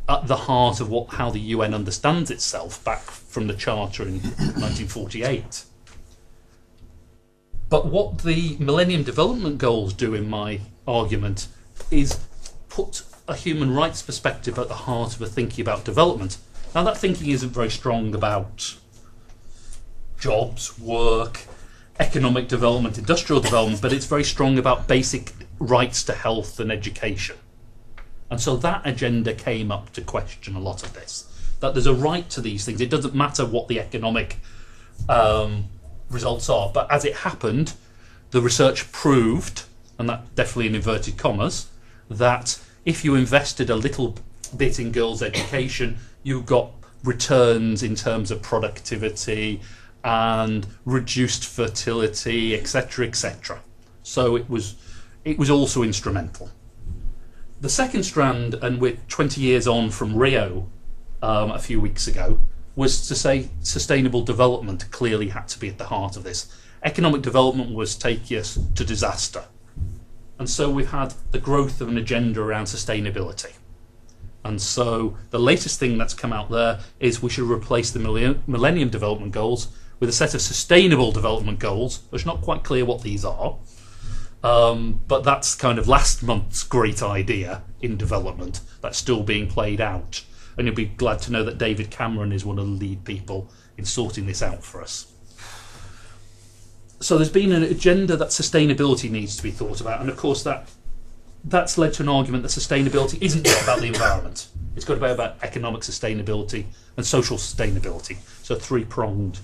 at the heart of how the UN understands itself back from the Charter in 1948. But what the Millennium Development Goals do, in my argument, is put a human rights perspective at the heart of a thinking about development. Now, that thinking isn't very strong about jobs, work, economic development, industrial development, but it's very strong about basic rights to health and education. And so that agenda came up to question a lot of this, that there's a right to these things. It doesn't matter what the economic results are, but as it happened, the research proved, and that definitely in inverted commas, that if you invested a little bit in girls' education, you got returns in terms of productivity and reduced fertility, etc., etc. So it was also instrumental. The second strand, and we're 20 years on from Rio a few weeks ago, was to say sustainable development clearly had to be at the heart of this. Economic development was taking us to disaster. And so we've had the growth of an agenda around sustainability. And so the latest thing that's come out there is we should replace the Millennium Development Goals with a set of sustainable development goals. It's not quite clear what these are, but that's kind of last month's great idea in development that's still being played out. And you'll be glad to know that David Cameron is one of the lead people in sorting this out for us. So there's been an agenda that sustainability needs to be thought about, and of course that's led to an argument that sustainability isn't just about the environment. It's got to be about economic sustainability and social sustainability. So a three-pronged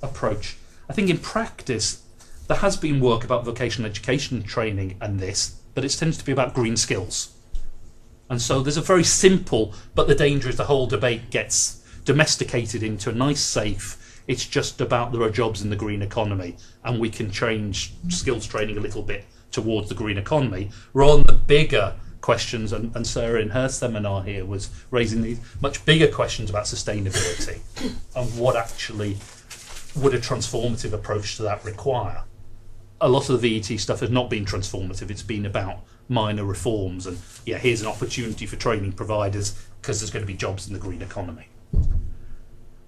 approach. I think in practice there has been work about vocational education training and this, but it tends to be about green skills. And so there's a very simple, but the danger is the whole debate gets domesticated into a nice, safe, it's just about there are jobs in the green economy and we can change skills training a little bit towards the green economy, rather than the bigger questions, and Sarah in her seminar here was raising these much bigger questions about sustainability and what actually would a transformative approach to that require. A lot of the VET stuff has not been transformative, it's been about minor reforms and here's an opportunity for training providers because there's going to be jobs in the green economy.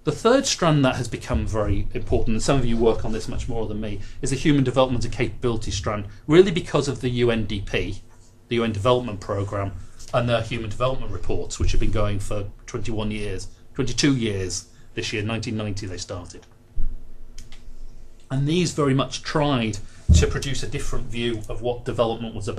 The third strand that has become very important, and some of you work on this much more than me, is the human development and capability strand, really because of the UNDP, the UN Development Programme, and their human development reports, which have been going for 22 years this year, 1990 they started. And these very much tried to produce a different view of what development was about.